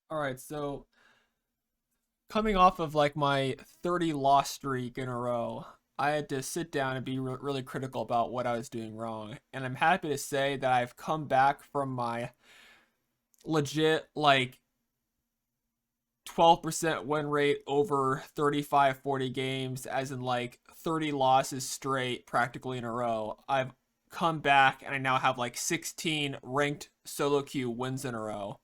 All right, so coming off of like my 30 loss streak in a row, I had to sit down and be really critical about what I was doing wrong. And I'm happy to say that I've come back from my legit like 12% win rate over 35, 40 games, as in like 30 losses straight practically in a row. I've come back and I now have like 16 ranked solo queue wins in a row.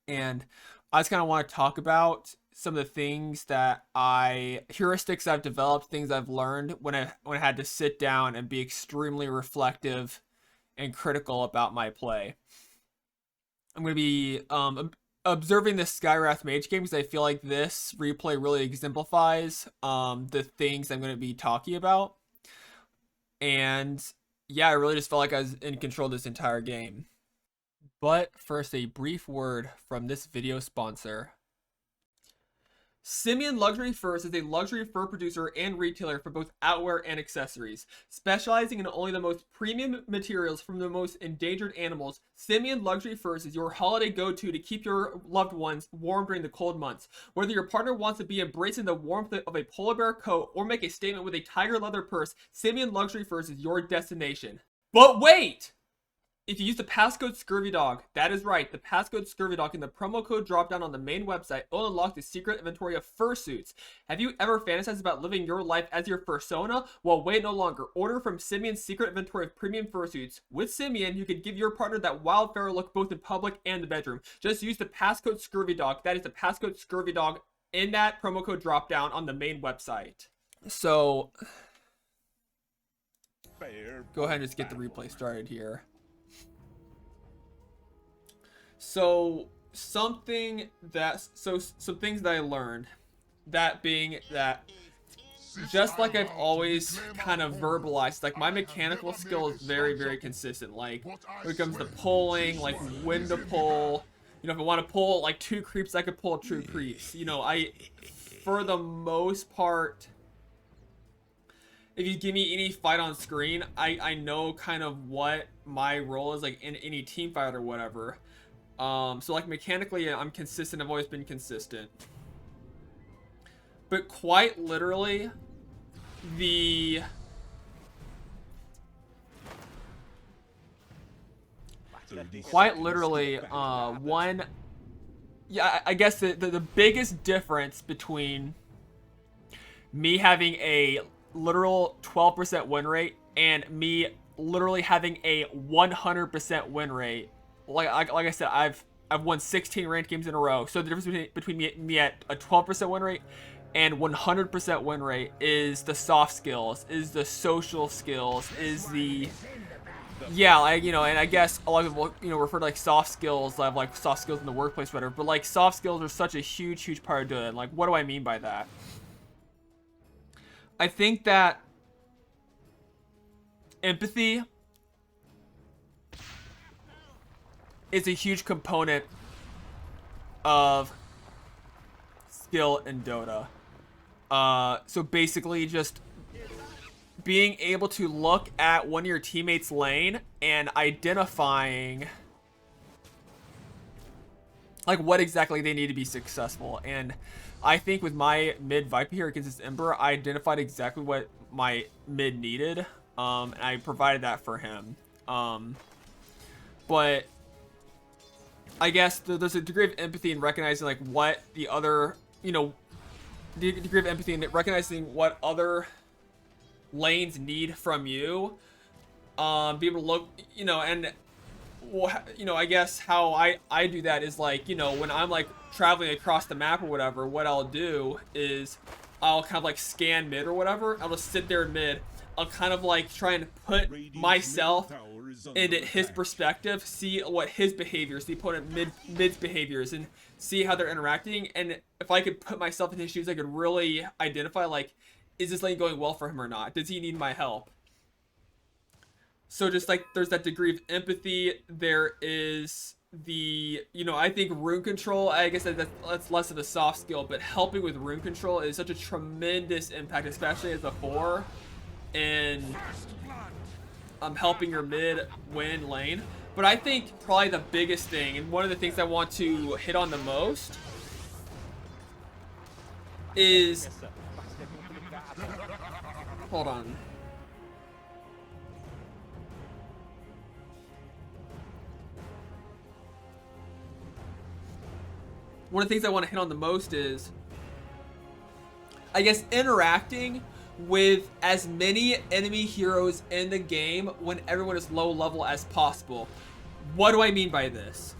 And I just kind of want to talk about some of the things that heuristics I've developed, things I've learned when I had to sit down and be extremely reflective and critical about my play. I'm going to be observing this Skywrath Mage game because I feel like this replay really exemplifies the things I'm going to be talking about. And yeah, I really just felt like I was in control this entire game. But first, a brief word from this video sponsor. Simeon Luxury Furs is a luxury fur producer and retailer for both outwear and accessories. Specializing in only the most premium materials from the most endangered animals, Simeon Luxury Furs is your holiday go-to to keep your loved ones warm during the cold months. Whether your partner wants to be embracing the warmth of a polar bear coat or make a statement with a tiger leather purse, Simeon Luxury Furs is your destination. But wait! If you use the passcode ScurvyDog, that is right, the passcode ScurvyDog in the promo code dropdown on the main website will unlock the secret inventory of fursuits. Have you ever fantasized about living your life as your fursona? Well, wait no longer. Order from Simeon's secret inventory of premium fursuits. With Simeon, you can give your partner that wild feral look both in public and the bedroom. Just use the passcode ScurvyDog, that is the passcode ScurvyDog, in that promo code dropdown on the main website. So, go ahead and just get the replay started here. So some things that I learned, that being that just like I've always kind of verbalized, like my mechanical skill is very consistent. Like when it comes to pulling, like when to pull, you know, if I want to pull like 2 creeps, I could pull 2 creeps. You know, for the most part, if you give me any fight on screen, I know kind of what my role is like in any team fight or whatever. So like mechanically I'm consistent. I've always been consistent, but quite literally I guess the biggest difference between me having a literal 12% win rate and me literally having a 100% win rate, like I said, I've won 16 ranked games in a row. So the difference between me at a 12% win rate and 100% win rate is the soft skills, is the social skills, is the like, you know, and I guess a lot of people, you know, refer to like soft skills. I have like soft skills in the workplace, whatever. But like soft skills are such a huge part of doing it. Like, what do I mean by that? I think that empathy is a huge component of skill in Dota. So basically just being able to look at one of your teammates' lane and identifying like what exactly they need to be successful. And I think with my mid Viper here against this Ember, I identified exactly what my mid needed, and I provided that for him. But I guess there's a degree of empathy in recognizing like what the other, you know, the degree of empathy in recognizing what other lanes need from you. Be able to look, you know, and you know, I guess how I do that is like, you know, when I'm like traveling across the map or whatever, what I'll do is I'll kind of like scan mid or whatever. I'll just sit there in mid. I'll kind of like try and put myself into his perspective, see what his behaviors, the opponent mid's behaviors, and see how they're interacting. And if I could put myself in his shoes, I could really identify like, is this lane going well for him or not? Does he need my help? So just like there's that degree of empathy, there is the, you know, I think rune control, I guess that's less of a soft skill, but helping with rune control is such a tremendous impact, especially as a 4, and helping your mid win lane. But I think probably the biggest thing, and one of the things I want to hit on the most, is... Hold on. One of the things I want to hit on the most is, I guess, interacting with as many enemy heroes in the game when everyone is low level as possible. What do I mean by this?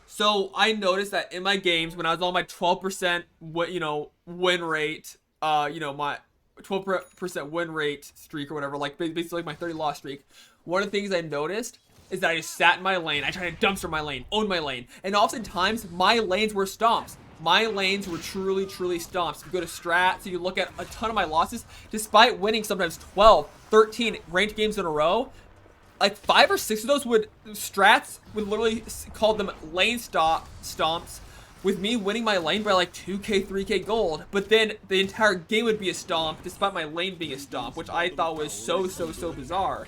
So I noticed that in my games, when I was on my 12% win rate, my 12% win rate streak or whatever, like basically like my 30 loss streak, one of the things I noticed is that I just sat in my lane. I tried to dumpster my lane, own my lane, and oftentimes my lanes were stomps. My lanes were truly stomps. You go to strat, so you look at a ton of my losses, despite winning sometimes 12, 13 ranked games in a row. Like 5 or 6 of those strats would literally call them lane stomps, with me winning my lane by like 2k, 3k gold. But then the entire game would be a stomp, despite my lane being a stomp, which I thought was so bizarre.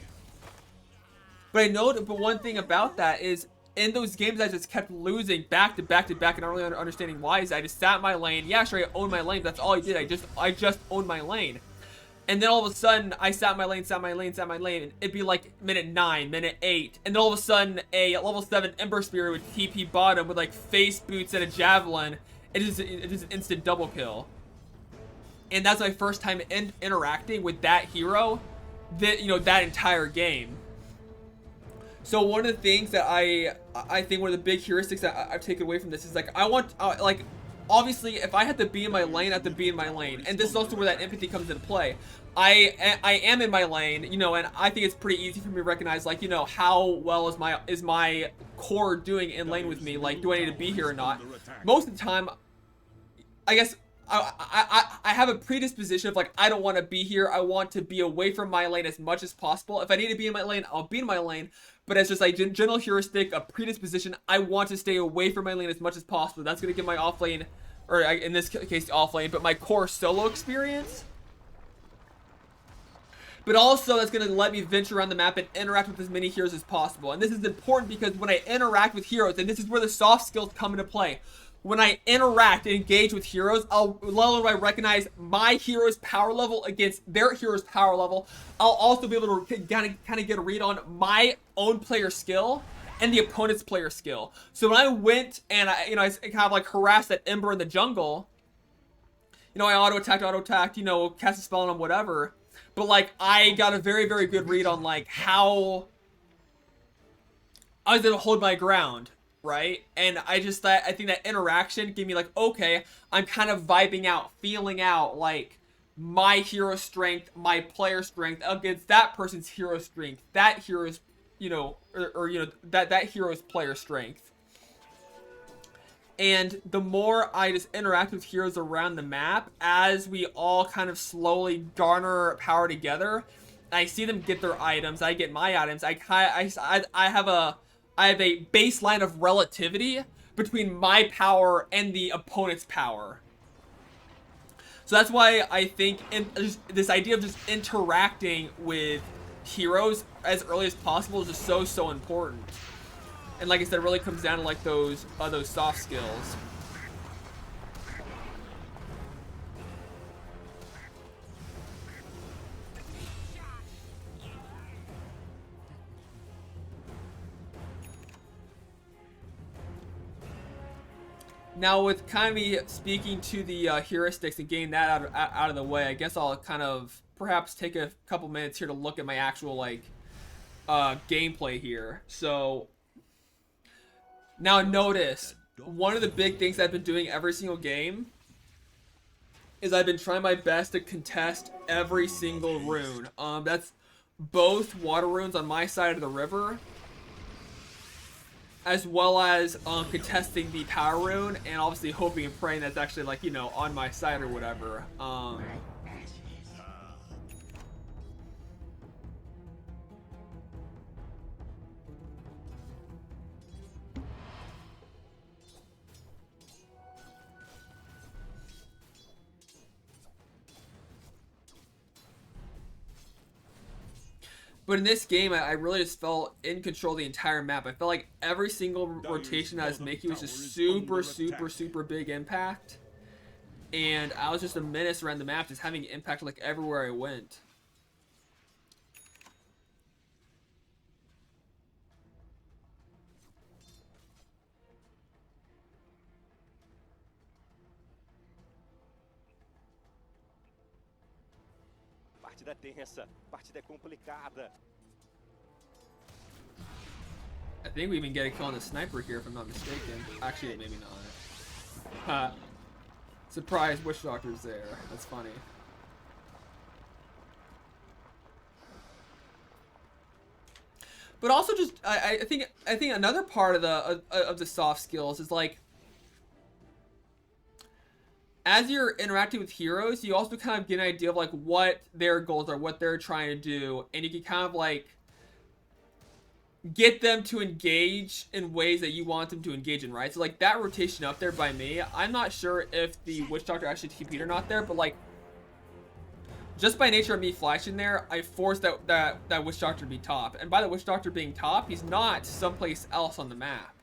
But one thing about that is, in those games I just kept losing back to back and not really understanding why, is I just sat in my lane. Yeah, sure, I owned my lane, but that's all I did. I just owned my lane. And then all of a sudden, I sat in my lane, and it'd be like minute 9, minute 8, and then all of a sudden, a level 7 Ember Spirit with TP bottom with like face boots and a javelin. It is an instant double kill. And that's my first time interacting with that hero, that entire game. So one of the things that I think one of the big heuristics that I've taken away from this is, like, I want, like, obviously, if I have to be in my lane, I have to be in my lane. And this is also where that empathy comes into play. I am in my lane, and I think it's pretty easy for me to recognize, like, how well is my core doing in lane with me? Like, do I need to be here or not? Most of the time, I guess I have a predisposition of, like, I don't want to be here. I want to be away from my lane as much as possible. If I need to be in my lane, I'll be in my lane. But it's just like general heuristic, a predisposition. I want to stay away from my lane as much as possible. That's going to give my off lane, or in this case off lane, but my core solo experience. But also that's going to let me venture around the map and interact with as many heroes as possible. And this is important because when I interact with heroes, and this is where the soft skills come into play. When I interact and engage with heroes, I recognize my hero's power level against their hero's power level. I'll also be able to kind of get a read on my own player skill and the opponent's player skill. So when I went and I kind of like harassed that Ember in the jungle, I auto attacked, cast a spell on him, whatever. But like I got a very good read on like how I was able to hold my ground. Right? And I think that interaction gave me like, okay, I'm kind of vibing out, feeling out like my hero strength, my player strength against that person's hero strength, that hero's, that hero's player strength. And the more I just interact with heroes around the map, as we all kind of slowly garner power together, I see them get their items, I get my items, I have a baseline of relativity between my power and the opponent's power. So that's why I think this idea of just interacting with heroes as early as possible is just so important. And like I said, it really comes down to like those soft skills. Now, with kind of me speaking to the heuristics and getting that out of the way, I guess I'll kind of perhaps take a couple minutes here to look at my actual like gameplay here. So now notice, one of the big things I've been doing every single game is I've been trying my best to contest every single rune. That's both water runes on my side of the river, as well as contesting the power rune, and obviously hoping and praying that's actually like, on my side or whatever. But in this game, I really just felt in control of the entire map. I felt like every single rotation that I was making was just super big impact. And I was just a menace around the map, just having impact like everywhere I went. Partida tensa, partida complicada. I think we even get a kill on the sniper here, if I'm not mistaken. Actually, maybe not. Surprise, Witch Doctor's there. That's funny. But also, just I think another part of the soft skills is like, as you're interacting with heroes, you also kind of get an idea of like what their goals are, what they're trying to do, and you can kind of like get them to engage in ways that you want them to engage in, right? So like that rotation up there by me, I'm not sure if the Witch Doctor actually TP'd or not there, but like just by nature of me flashing there, I forced that Witch Doctor to be top. And by the Witch Doctor being top, he's not someplace else on the map.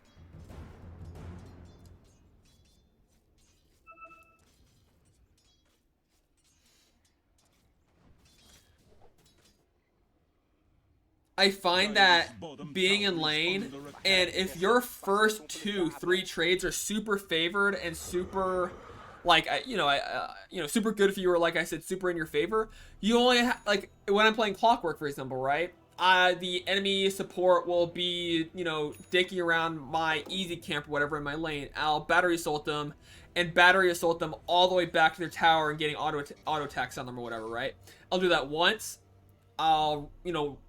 I find that being in lane, and if your first 2-3 trades are super favored and super, like, super good if you were, like I said, super in your favor, you only like, when I'm playing Clockwork, for example, right? The enemy support will be, dicking around my easy camp or whatever in my lane. I'll battery assault them, and battery assault them all the way back to their tower and getting auto attacks on them or whatever, right? I'll do that once. I'll,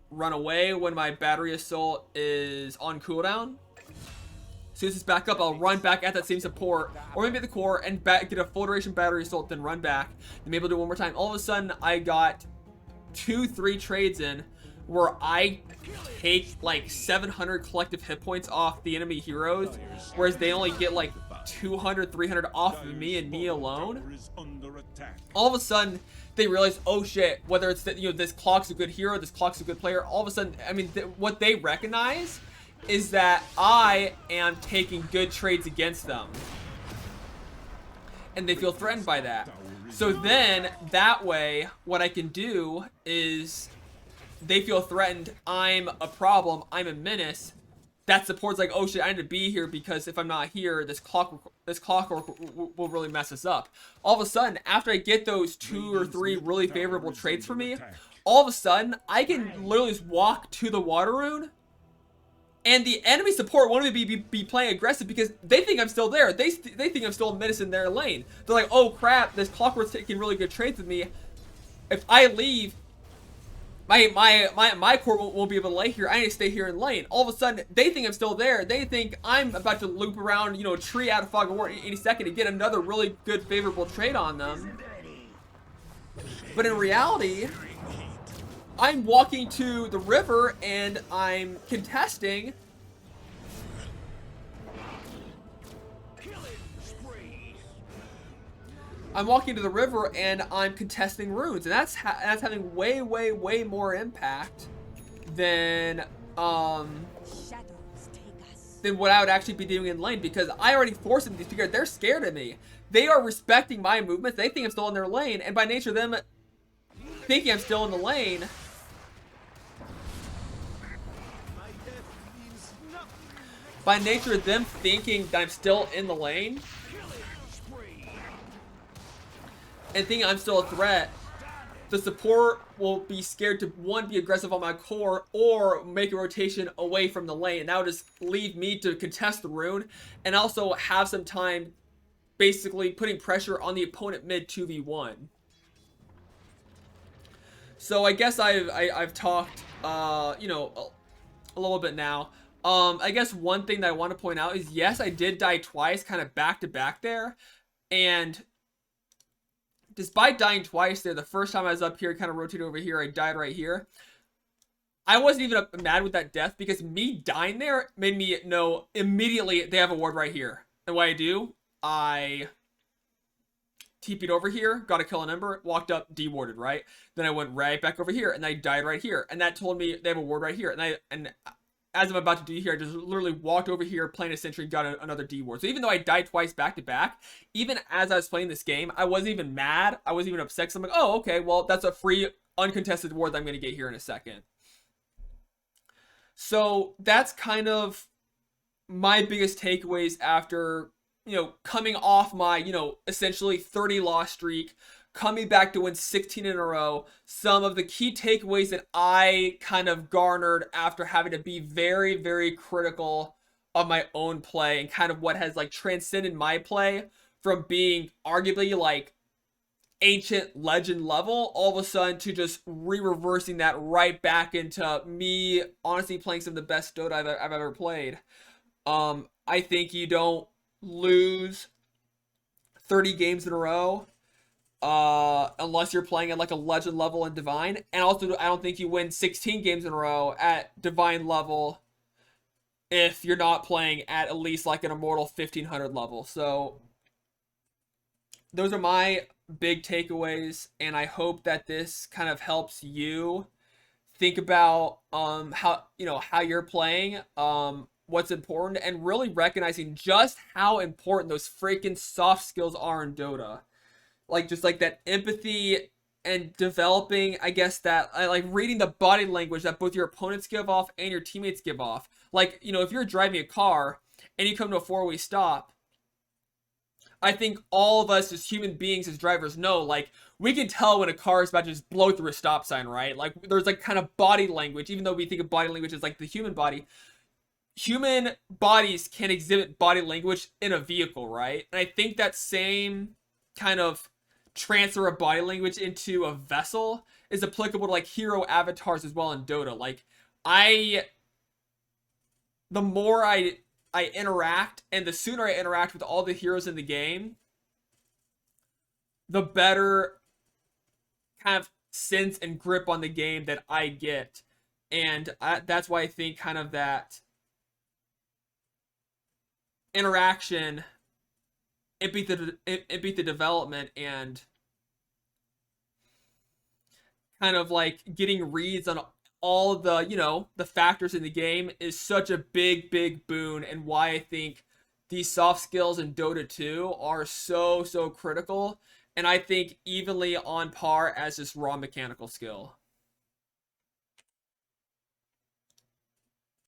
run away when my battery assault is on cooldown. As soon as it's back up, I'll run back at that same support, or maybe at the core, and get a full duration battery assault, then run back, and maybe I'll do it one more time. All of a sudden, I got 2-3 trades in where I take like 700 collective hit points off the enemy heroes, whereas they only get like 200, 300 off of me and me alone. All of a sudden, they realize, oh shit, whether it's that, this Clock's a good hero, this Clock's a good player, all of a sudden, I mean, what they recognize is that I am taking good trades against them. And they feel threatened by that. So then, that way, what I can do is, they feel threatened, I'm a problem, I'm a menace. That support's like, oh shit, I need to be here because if I'm not here, this clockwork will really mess us up. All of a sudden, after I get those 2 or 3 really favorable trades for me, all of a sudden, I can literally just walk to the water rune, and the enemy support won't even be playing aggressive because they think I'm still there. They think I'm still a menace in their lane. They're like, oh crap, this clockwork's taking really good trades with me. If I leave, my core won't be able to lay here. I need to stay here in lane. All of a sudden, they think I'm still there. They think I'm about to loop around, a tree out of Fog of War any second to get another really good, favorable trade on them. But in reality, I'm walking to the river and I'm contesting. I'm walking to the river and I'm contesting runes, and that's having way more impact than what I would actually be doing in lane, because I already forced them to figure out they're scared of me. They are respecting my movements. They think I'm still in their lane, and by nature of them thinking I'm still in the lane, by nature of them thinking that I'm still in the lane and thinking I'm still a threat, the support will be scared to, one, be aggressive on my core, or make a rotation away from the lane. And that would just leave me to contest the rune, and also have some time basically putting pressure on the opponent mid 2v1. So I guess I've talked, a little bit now. I guess one thing that I want to point out is, yes, I did die twice, kind of back to back there, and despite dying twice there, the first time I was up here, kind of rotated over here, I died right here. I wasn't even mad with that death, because me dying there made me know immediately they have a ward right here. And what I do, I TP'd over here, got a kill on Ember, walked up, dewarded, right? Then I went right back over here, and I died right here. And that told me they have a ward right here. And as I'm about to do here, I just literally walked over here, playing a sentry, got another deward. So even though I died twice back to back, even as I was playing this game, I wasn't even mad. I wasn't even upset. So I'm like, oh, okay, well, that's a free, uncontested ward that I'm going to get here in a second. So that's kind of my biggest takeaways after, coming off my, essentially 30 loss streak, coming back to win 16 in a row. Some of the key takeaways that I kind of garnered after having to be very, very critical of my own play, and kind of what has like transcended my play from being arguably like ancient legend level all of a sudden to just reversing that right back into me honestly playing some of the best Dota I've ever played. I think you don't lose 30 games in a row unless you're playing at like a legend level in Divine. And also, I don't think you win 16 games in a row at Divine level if you're not playing at least like an Immortal 1500 level. So those are my big takeaways, and I hope that this kind of helps you think about how you're playing, what's important, and really recognizing just how important those freaking soft skills are in Dota. Like just like that empathy and developing, I guess, that like reading the body language that both your opponents give off and your teammates give off. Like, if you're driving a car and you come to a four-way stop, I think all of us as human beings, as drivers, know, like, we can tell when a car is about to just blow through a stop sign, right? Like, there's, like, kind of body language, even though we think of body language as, like, the human body. Human bodies can exhibit body language in a vehicle, right? And I think that same kind of transfer of body language into a vessel is applicable to, like, hero avatars as well in Dota. Like, the more I interact, and the sooner I interact with all the heroes in the game, the better kind of sense and grip on the game that I get. And that's why I think kind of that interaction, empathy development, and kind of like getting reads on all the factors in the game is such a big, big boon, and why I think these soft skills in Dota 2 are so, so critical, and I think evenly on par as this raw mechanical skill.